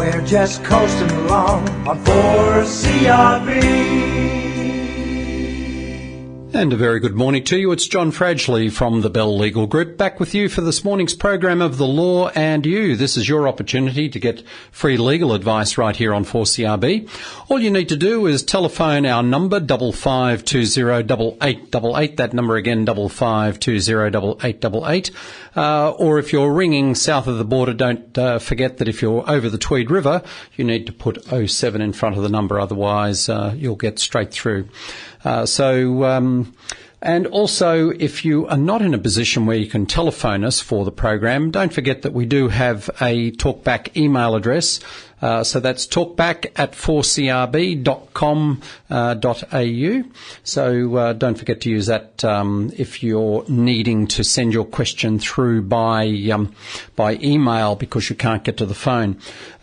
we're just coasting along on 4CRB. And a very good morning to you. It's John Fradgley from the Bell Legal Group, back with you for this morning's program of The Law and You. This is your opportunity to get free legal advice right here on 4CRB. All you need to do is telephone our number, 55208888. That number again, 55208888. Or if you're ringing south of the border, don't forget that if you're over the Tweed River, you need to put 07 in front of the number, otherwise you'll get straight through. And also, if you are not in a position where you can telephone us for the program, don't forget that we do have a talkback email address. So that's talkback@4crb.com.au. So don't forget to use that if you're needing to send your question through by email because you can't get to the phone.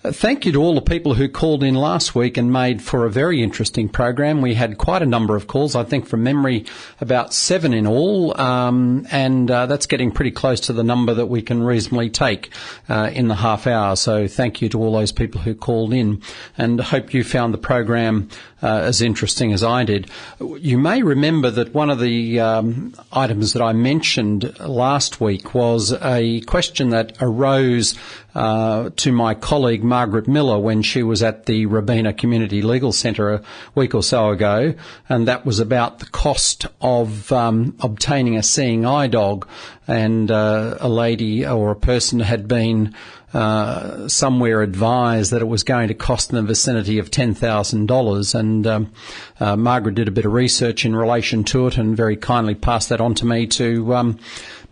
Thank you to all the people who called in last week and made for a very interesting program. We had quite a number of calls, I think from memory about 7 in all, and that's getting pretty close to the number that we can reasonably take in the half hour. So thank you to all those people who called in, and hope you found the program as interesting as I did. You may remember that one of the items that I mentioned last week was a question that arose to my colleague Margaret Miller when she was at the Robina Community Legal Centre a week or so ago, and that was about the cost of obtaining a seeing eye dog. And a lady or a person had been somewhere advised that it was going to cost in the vicinity of $10,000, and Margaret did a bit of research in relation to it and very kindly passed that on to me to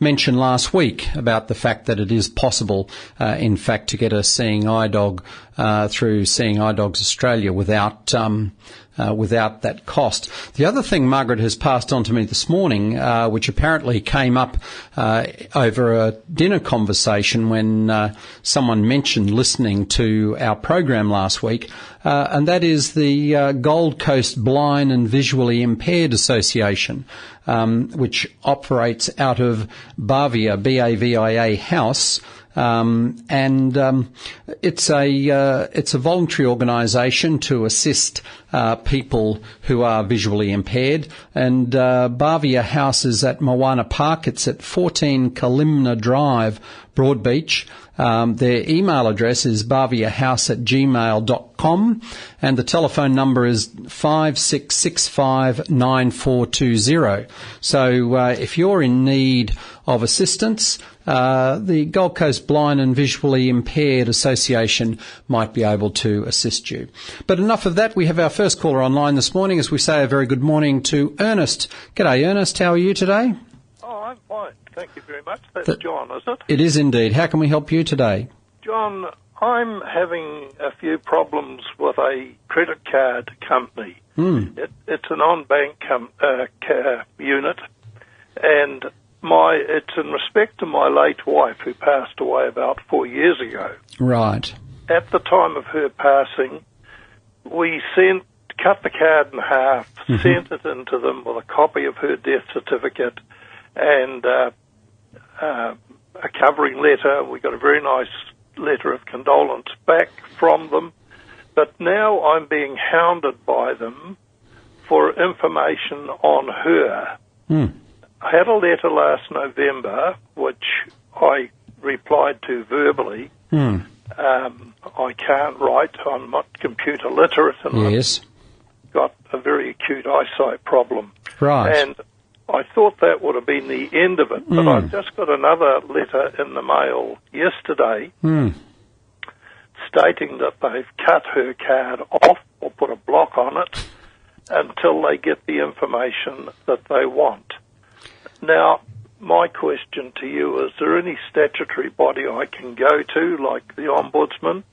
mention last week about the fact that it is possible, in fact, to get a seeing eye dog through Seeing Eye Dogs Australia without that cost. The other thing Margaret has passed on to me this morning, which apparently came up over a dinner conversation when someone mentioned listening to our program last week, and that is the Gold Coast Blind and Visually Impaired Association, which operates out of Bavia, B-A-V-I-A House. And it's a voluntary organisation to assist people who are visually impaired. And Bavia House is at Moana Park. It's at 14 Kalimna Drive, Broadbeach. Their email address is baviahouse@gmail.com, and the telephone number is 56659420. So if you're in need of assistance, the Gold Coast Blind and Visually Impaired Association might be able to assist you. But enough of that. We have our first caller online this morning, as we say a very good morning to Ernest. G'day, Ernest. How are you today? Oh, I'm fine. Thank you very much. That's John, is it? It is indeed. How can we help you today? John, I'm having a few problems with a credit card company. It's a non-bank unit, and it's in respect to my late wife who passed away about 4 years ago. Right. At the time of her passing, we cut the card in half, sent it into them with a copy of her death certificate and a covering letter. We got a very nice letter of condolence back from them, but now I'm being hounded by them for information on her. I had a letter last November, which I replied to verbally. I can't write. I'm not computer literate, and yes. I've got a very acute eyesight problem. Right. And I thought that would have been the end of it, but I've just got another letter in the mail yesterday stating that they've cut her card off or put a block on it until they get the information that they want. Now, my question to you, is there any statutory body I can go to, like the Ombudsman,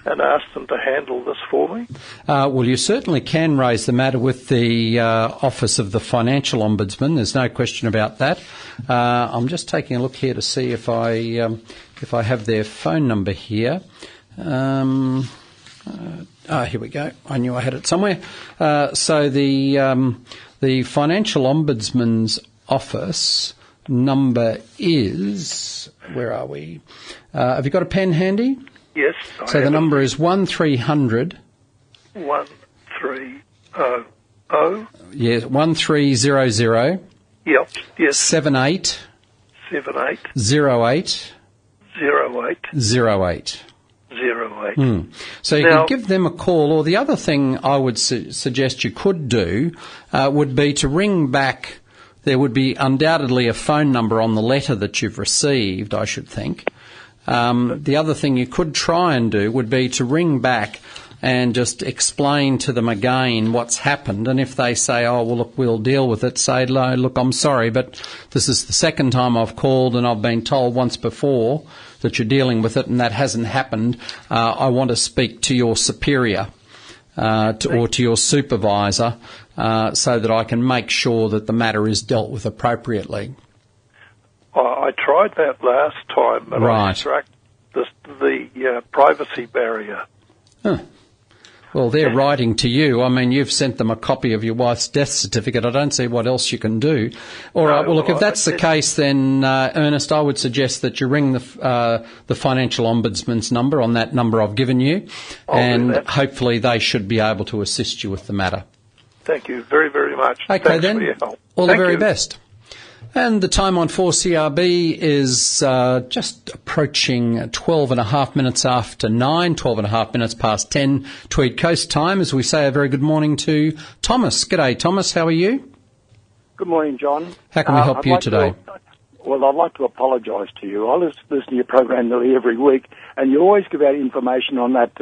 and ask them to handle this for me? Well, you certainly can raise the matter with the Office of the Financial Ombudsman. There's no question about that. I'm just taking a look here to see if I have their phone number here. Here we go. I knew I had it somewhere. So the Financial Ombudsman's office number is, where are we? Have you got a pen handy? Yes. So the number is 1300. 1300. Yes, 1300. Yep. Yes. 78 78 08 08 08. 08. So you Now- could give them a call, or the other thing I would suggest you could do would be to ring back. There would be undoubtedly a phone number on the letter that you've received, I should think. The other thing you could try and do would be to ring back and just explain to them again what's happened. And if they say, oh, well, look, we'll deal with it, say, no, look, I'm sorry, but this is the second time I've called and I've been told once before that you're dealing with it and that hasn't happened. I want to speak to your superior or to your supervisor so that I can make sure that the matter is dealt with appropriately. I tried that last time, but I struck the privacy barrier. Huh. Well, they're writing to you. I mean, you've sent them a copy of your wife's death certificate. I don't see what else you can do. All right. Well, look, if that's the case, then, Ernest, I would suggest that you ring the Financial Ombudsman's number on that number I've given you, and hopefully they should be able to assist you with the matter. Thank you very, very much. Okay, Thanks then. for your help. All the very best. And the time on 4CRB is just approaching 12 and a half minutes after 9, 12 and a half minutes past 10 Tweed Coast time, as we say a very good morning to Thomas. G'day, Thomas. How are you? Good morning, John. How can we help you today? Well, I'd like to apologise to you. I listen to your program nearly every week, and you always give out information on that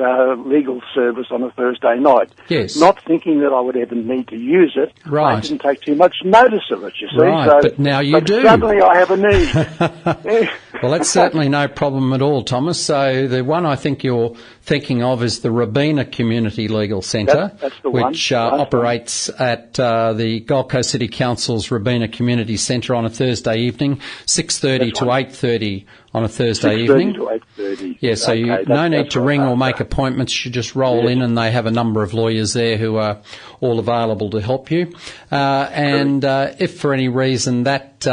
legal service on a Thursday night. Yes. Not thinking that I would ever need to use it. Right. I didn't take too much notice of it, you see. Right, so, but now you do. Suddenly I have a need. Well, that's certainly no problem at all, Thomas. So the one I think you're thinking of is the Robina Community Legal Centre, That's the one. which operates at the Gold Coast City Council's Robina Community Centre on a Thursday evening, 6:30 to 8:30 on a Thursday evening. 6:30 to 8:30. Yeah, so no need to ring or make appointments. You just roll in, and they have a number of lawyers there who are all available to help you. If for any reason that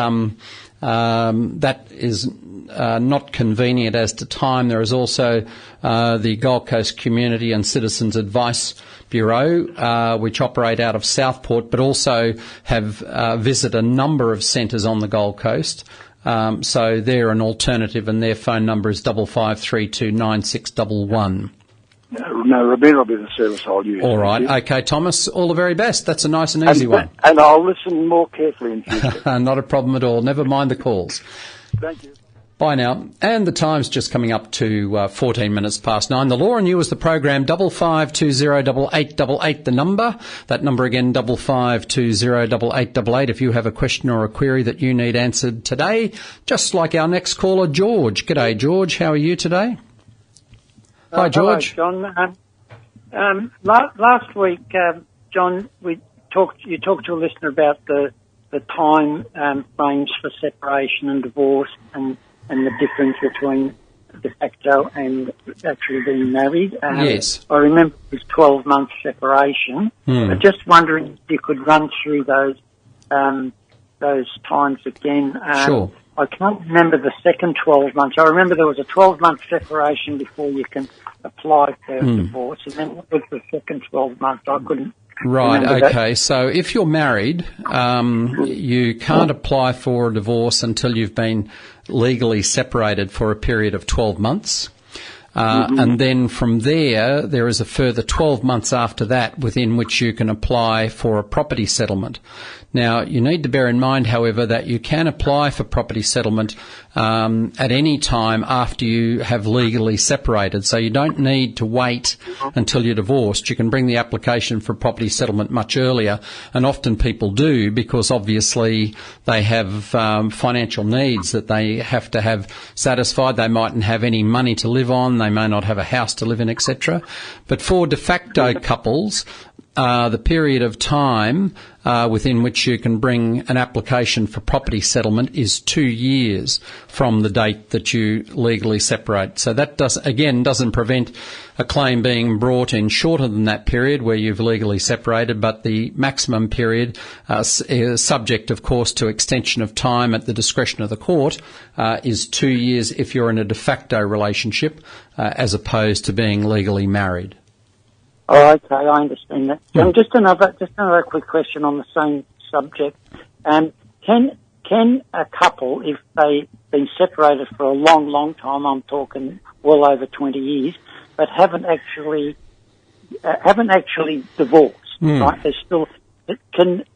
is not convenient as to time, there is also the Gold Coast Community and Citizens Advice Bureau, which operate out of Southport, but also have visit a number of centres on the Gold Coast. So they're an alternative, and their phone number is 5532 9611. No, Robina will be the service I'll use. All right. Okay, Thomas, all the very best. That's a nice and easy one. And I'll listen more carefully in future. Not a problem at all. Never mind the calls. Thank you. Bye now. And the time's just coming up to 14 minutes past 9. The Law and You is the program, 55208888, the number. That number again, 55208888. If you have a question or a query that you need answered today, just like our next caller, George. G'day, George. How are you today? Hi, George. Hello, John. Last week, John, you talked to a listener about the time frames for separation and divorce and the difference between de facto and actually being married. Yes. I remember it was 12-month separation. I'm just wondering if you could run through those times again. Sure. I can't remember the second 12 months. I remember there was a 12-month separation before you can apply for divorce, and then what was the second 12 months? I couldn't. Right, okay. So if you're married, you can't apply for a divorce until you've been legally separated for a period of 12 months. And then from there is a further 12 months after that within which you can apply for a property settlement. Now, you need to bear in mind, however, that you can apply for property settlement at any time after you have legally separated. So you don't need to wait until you're divorced. You can bring the application for property settlement much earlier, and often people do because obviously they have financial needs that they have to have satisfied. They mightn't have any money to live on. They may not have a house to live in, etc. But for de facto couples, the period of time within which you can bring an application for property settlement is 2 years from the date that you legally separate. So that doesn't prevent a claim being brought in shorter than that period where you've legally separated, but the maximum period, is subject, of course, to extension of time at the discretion of the court, is 2 years if you're in a de facto relationship as opposed to being legally married. Oh, okay, I understand that. Just another quick question on the same subject. Can a couple, if they've been separated for a long, long time, I'm talking well over 20 years, but haven't actually divorced, right? They're still can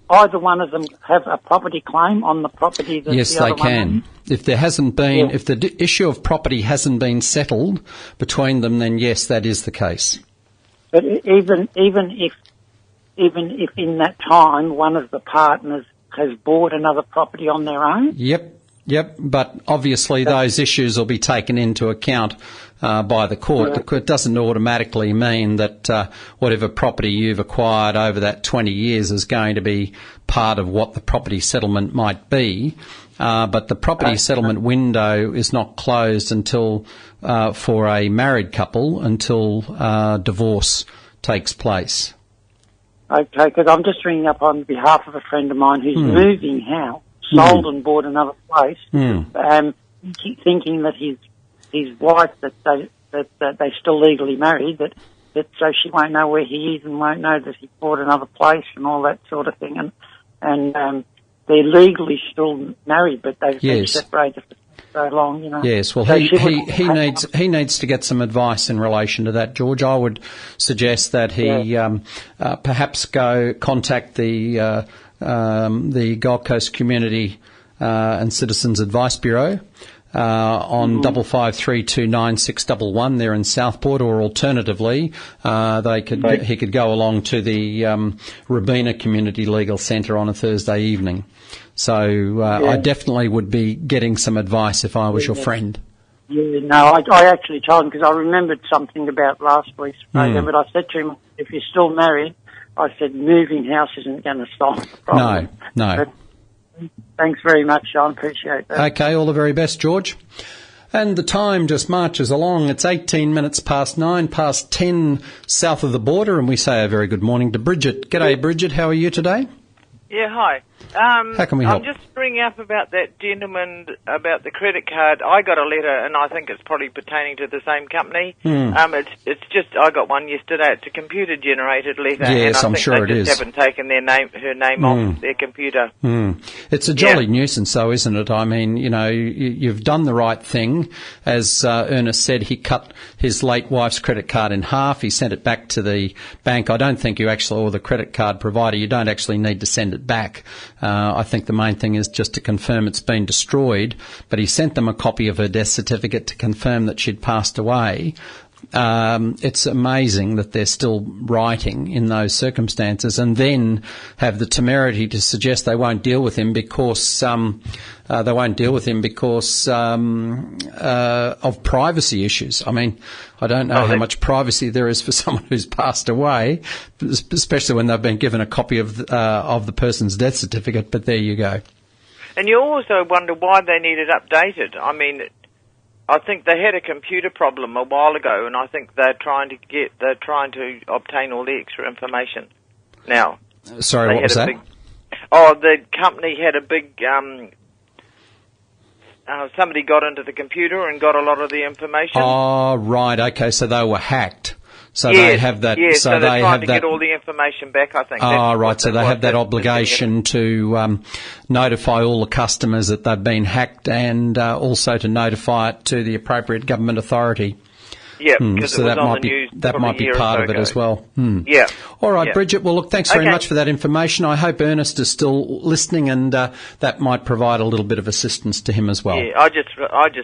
either one of them have a property claim on the property that yes, the other they can. One If there hasn't been, if the issue of property hasn't been settled between them, then yes, that is the case. But even if in that time one of the partners has bought another property on their own? Yep. But obviously those issues will be taken into account by the court. Yeah. The court doesn't automatically mean that whatever property you've acquired over that 20 years is going to be part of what the property settlement might be. But the property settlement window is not closed until, for a married couple, until divorce takes place. Okay, because I'm just ringing up on behalf of a friend of mine who's moving house, sold and bought another place, thinking that his wife, that they're still legally married, that so she won't know where he is and won't know that he bought another place and all that sort of thing, and they're legally still married, but they've been separated for so long, you know. Yes, well, so he needs to get some advice in relation to that, George. I would suggest that he perhaps go contact the Gold Coast Community and Citizens Advice Bureau on 55329611 there in Southport, or alternatively he could go along to the Robina Community Legal Centre on a Thursday evening. So I definitely would be getting some advice if I was your friend. Yeah, no, I actually told him because I remembered something about last week's program, but I said to him, if you're still married, I said moving house isn't going to solve the problem. No. But thanks very much, Sean. Appreciate that. Okay, all the very best, George. And the time just marches along. It's 18 minutes past 9, past 10 south of the border, and we say a very good morning to Bridget. G'day, Bridget. How are you today? Yeah, hi. How can we help? I'm just ringing up about that gentleman about the credit card. I got a letter, and I think it's probably pertaining to the same company. It's just I got one yesterday. It's a computer-generated letter, yes, and I'm sure it is. They just haven't taken her name off their computer. It's a jolly nuisance, though, isn't it? I mean, you know, you've done the right thing. As Ernest said, he cut his late wife's credit card in half. He sent it back to the bank. I don't think you actually, or the credit card provider, you don't actually need to send it back. I think the main thing is just to confirm it's been destroyed, but he sent them a copy of her death certificate to confirm that she'd passed away. It's amazing that they're still writing in those circumstances and then have the temerity to suggest they won't deal with him because of privacy issues. I mean, I don't know how much privacy there is for someone who's passed away, especially when they've been given a copy of the person's death certificate, but there you go. And you also wonder why they need it updated. I mean, I think they had a computer problem a while ago, and I think they're trying to obtain all the extra information now. Sorry, what was that? The company had a big. Somebody got into the computer and got a lot of the information. Oh, right. Okay, so they were hacked. So yes, they have that. Yes, so they're trying to get all the information back, I think. Oh, right. So they have that obligation to notify all the customers that they've been hacked and also to notify it to the appropriate government authority. Yeah, because so it was that on might the news. That might be part of it as well. Yeah. All right, Bridget. Well, look, thanks very much for that information. I hope Ernest is still listening, and that might provide a little bit of assistance to him as well. Yeah, I just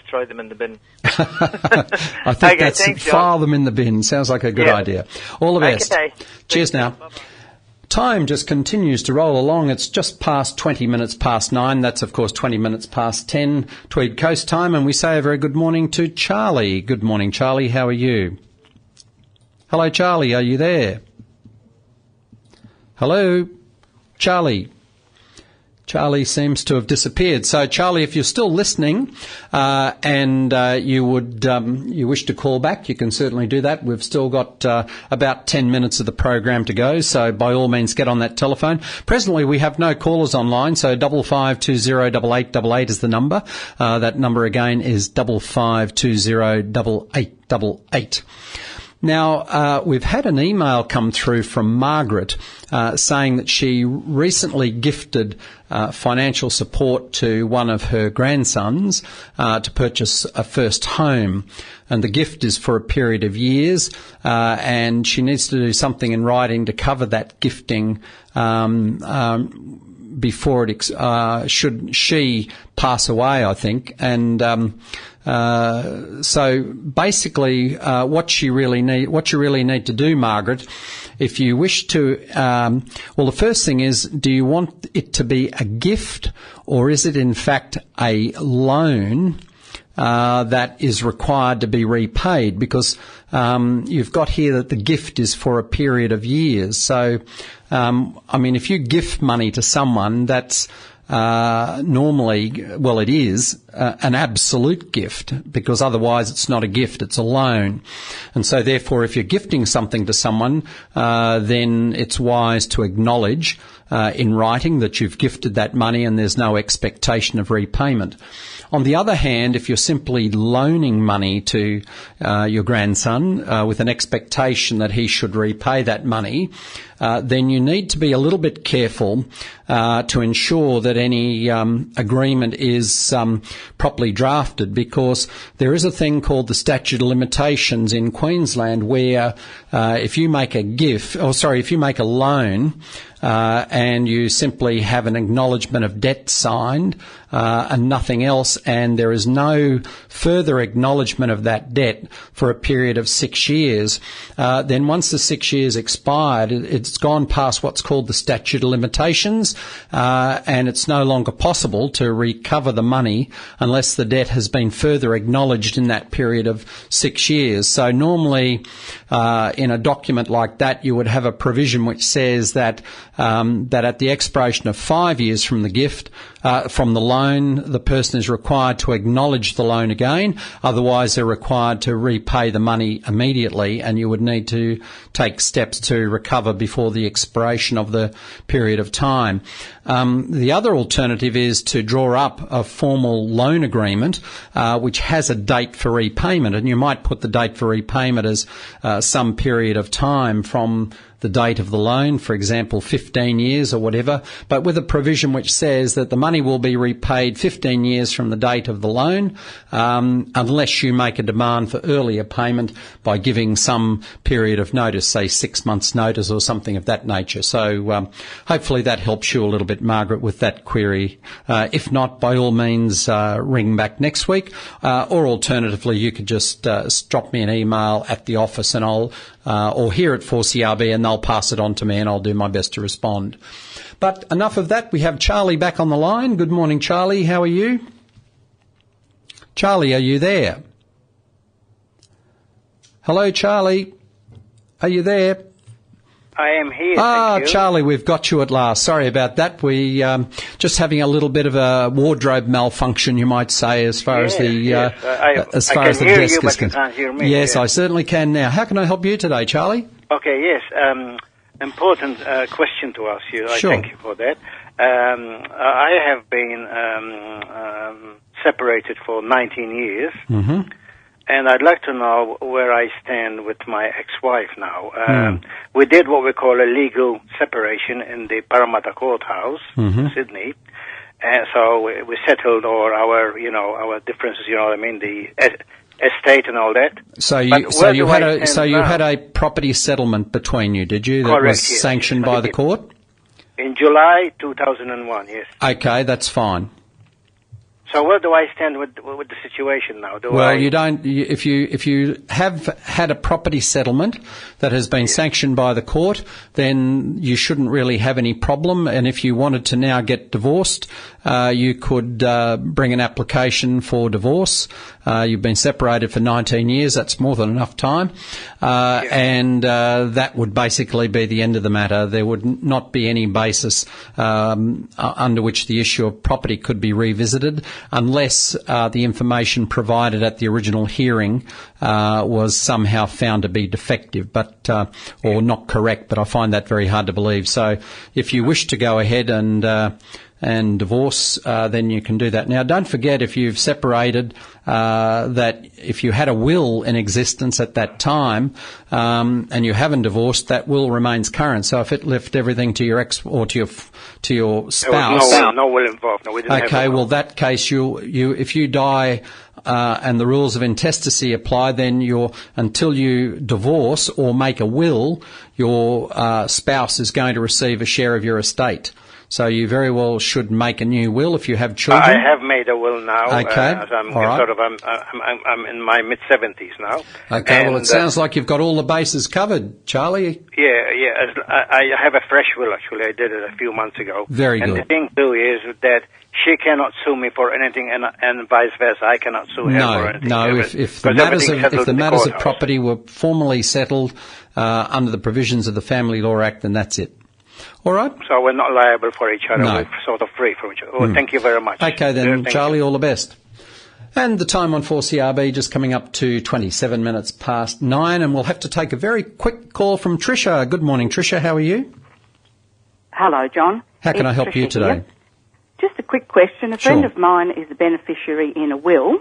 throw them in the bin. I think file them in the bin. Sounds like a good idea. All the best. Okay. Cheers now. Bye-bye. Time just continues to roll along. It's just past 20 minutes past 9. That's, of course, 20 minutes past 10 Tweed Coast time. And we say a very good morning to Charlie. Good morning, Charlie. How are you? Hello, Charlie. Are you there? Hello? Charlie? Charlie seems to have disappeared. So, Charlie, if you're still listening and you wish to call back, you can certainly do that. We've still got about 10 minutes of the program to go, so by all means get on that telephone. Presently, we have no callers online, so 55208888 is the number. That number again is 55208888. Now, we've had an email come through from Margaret saying that she recently gifted financial support to one of her grandsons to purchase a first home. And the gift is for a period of years, and she needs to do something in writing to cover that gifting before should she pass away, I think. And so basically, what you really need to do, Margaret, if you wish to, well, the first thing is, do you want it to be a gift, or is it in fact a loan that is required to be repaid? Because you've got here that the gift is for a period of years. So, I mean, if you gift money to someone, that's normally, well, it is an absolute gift, because otherwise it's not a gift, it's a loan. And so therefore, if you're gifting something to someone, then it's wise to acknowledge in writing that you've gifted that money and there's no expectation of repayment. On the other hand, if you're simply loaning money to your grandson with an expectation that he should repay that money, then you need to be a little bit careful to ensure that any agreement is properly drafted, because there is a thing called the statute of limitations in Queensland where if you make a loan and you simply have an acknowledgement of debt signed and nothing else, and there is no further acknowledgement of that debt for a period of 6 years, then once the 6 years expired, it's gone past what's called the statute of limitations, and it's no longer possible to recover the money unless the debt has been further acknowledged in that period of 6 years. So normally in a document like that, you would have a provision which says that that at the expiration of 5 years from the gift, from the loan, the person is required to acknowledge the loan again. Otherwise, they're required to repay the money immediately, and you would need to take steps to recover before the expiration of the period of time. The other alternative is to draw up a formal loan agreement which has a date for repayment, and you might put the date for repayment as some period of time from the date of the loan, for example, 15 years or whatever, but with a provision which says that the money will be repaid 15 years from the date of the loan, unless you make a demand for earlier payment by giving some period of notice, say 6 months' notice or something of that nature. So hopefully that helps you a little bit, Margaret, with that query. If not, by all means, ring back next week, or alternatively, you could just drop me an email at the office, and I'll or here at 4CRB, and they'll pass it on to me, and I'll do my best to respond. But enough of that. We have Charlie back on the line. Good morning, Charlie. How are you? Charlie, are you there? Hello, Charlie. Are you there? I am here. Thank you. Charlie, we've got you at last. Sorry about that. We just having a little bit of a wardrobe malfunction, you might say, as far as the as far as the desk is concerned. You can't hear me. Yes, I certainly can now. How can I help you today, Charlie? Okay. Yes. Important question to ask you. Sure. I thank you for that. I have been separated for 19 years. Mm-hmm. And I'd like to know where I stand with my ex-wife now. We did what we call a legal separation in the Parramatta Courthouse, Sydney. And so we settled all our differences, the estate and all that. So you had a property settlement between you, did you? That Correct, was sanctioned by the court? In July 2001, yes. Okay, that's fine. So where do I stand with the situation now? You don't. If you have had a property settlement that has been sanctioned by the court, then you shouldn't really have any problem. And if you wanted to now get divorced, you could bring an application for divorce You've been separated for 19 years. That's more than enough time. And that would basically be the end of the matter. There would not be any basis under which the issue of property could be revisited unless the information provided at the original hearing was somehow found to be defective, or not correct. But I find that very hard to believe. So if you wish to go ahead and divorce, then you can do that. Now, don't forget, if you've separated, that if you had a will in existence at that time, and you haven't divorced, that will remains current. So if it left everything to your ex or to your spouse, no will involved. No, we didn't okay, have well, that case, if you die, and the rules of intestacy apply, then until you divorce or make a will, your spouse is going to receive a share of your estate. So you very well should make a new will if you have children. I have made a will now. Okay, I'm all right. I'm in my mid-70s now. Okay, well, it sounds like you've got all the bases covered, Charlie. Yeah. I have a fresh will, actually. I did it a few months ago. Very good. And the thing, too, is that she cannot sue me for anything, and vice versa. I cannot sue her for anything. No, if the matters of property were formally settled under the provisions of the Family Law Act, then that's it. All right. So we're not liable for each other. No. We're sort of free from each other. Oh, thank you very much. Okay, then, Charlie, you. all the best. And the time on 4CRB just coming up to 27 minutes past 9, and we'll have to take a very quick call from Tricia. Good morning, Tricia. How are you? Hello, John. How can I help you today? Here. Just a quick question. A friend of mine is a beneficiary in a will,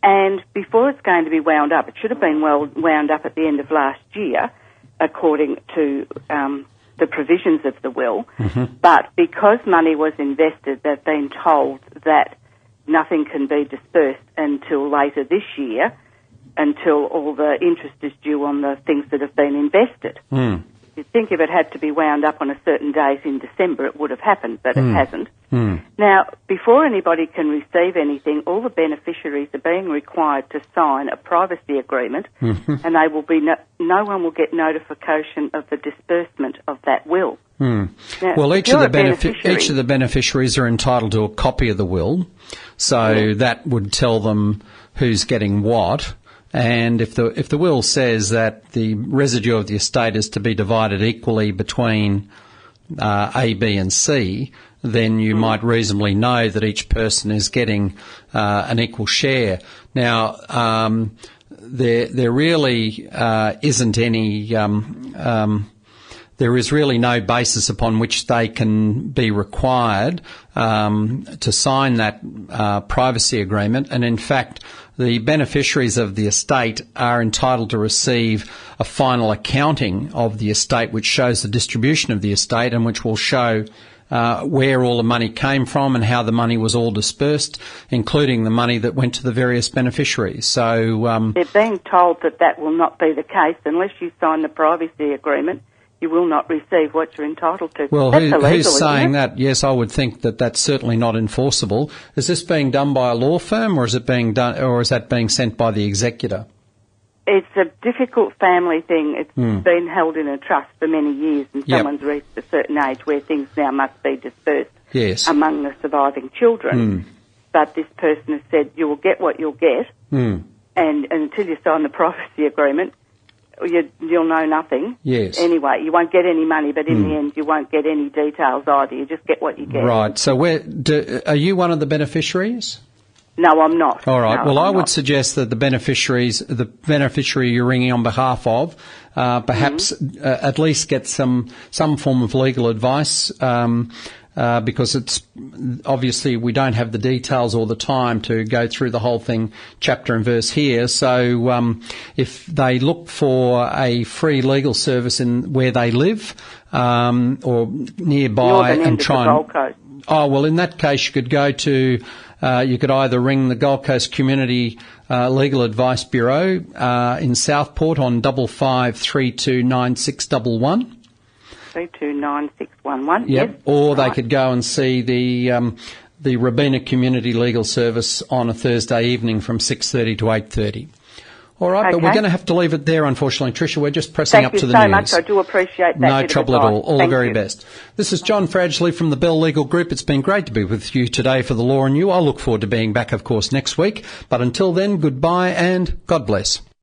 and before it's going to be wound up, it should have been wound up at the end of last year, according to the provisions of the will. But because money was invested, they've been told that nothing can be dispersed until later this year, until all the interest is due on the things that have been invested. You'd think if it had to be wound up on a certain date in December, it would have happened, but it hasn't. Now, before anybody can receive anything, all the beneficiaries are being required to sign a privacy agreement, and they will be no one will get notification of the disbursement of that will. Now, well, each of the beneficiaries are entitled to a copy of the will, so that would tell them who's getting what. And if the will says that the residue of the estate is to be divided equally between A, B, and C, then you might reasonably know that each person is getting an equal share. Now, there really isn't any. There is really no basis upon which they can be required to sign that privacy agreement, and in fact, the beneficiaries of the estate are entitled to receive a final accounting of the estate which shows the distribution of the estate and which will show where all the money came from and how the money was all dispersed, including the money that went to the various beneficiaries. So they're being told that will not be the case unless you sign the privacy agreement. You will not receive what you're entitled to. Well, that's illegal, who's saying isn't it? that? Yes, I would think that that's certainly not enforceable. Is this being done by a law firm, or is it being done, or is that being sent by the executor? It's a difficult family thing. It's been held in a trust for many years, and someone's reached a certain age where things now must be dispersed among the surviving children. But this person has said, you will get what you'll get, and until you sign the privacy agreement, you'll know nothing. Yes. Anyway, you won't get any money, but in the end, you won't get any details either. You just get what you get. Right. So are you one of the beneficiaries? No, I'm not. All right. No, well, I would not. suggest that the beneficiary you're ringing on behalf of, perhaps at least get some form of legal advice, because it's obviously we don't have the details or the time to go through the whole thing chapter and verse here. So if they look for a free legal service in where they live or nearby and try and... Gold Coast. Oh, well, in that case, you could go to... you could either ring the Gold Coast Community Legal Advice Bureau in Southport on 55329611. 329611. Yep. Yes. Or they could go and see the Robina Community Legal Service on a Thursday evening from 6:30 to 8:30. All right, but Okay. we're going to have to leave it there, unfortunately, Tricia. We're just pressing up to the Thank news. you so much. I do appreciate that. No bit of trouble at all. advice. All Thank the very you. best. This is John Fradgley from the Bell Legal Group. It's been great to be with you today for The Law and You. I look forward to being back, of course, next week. But until then, goodbye and God bless.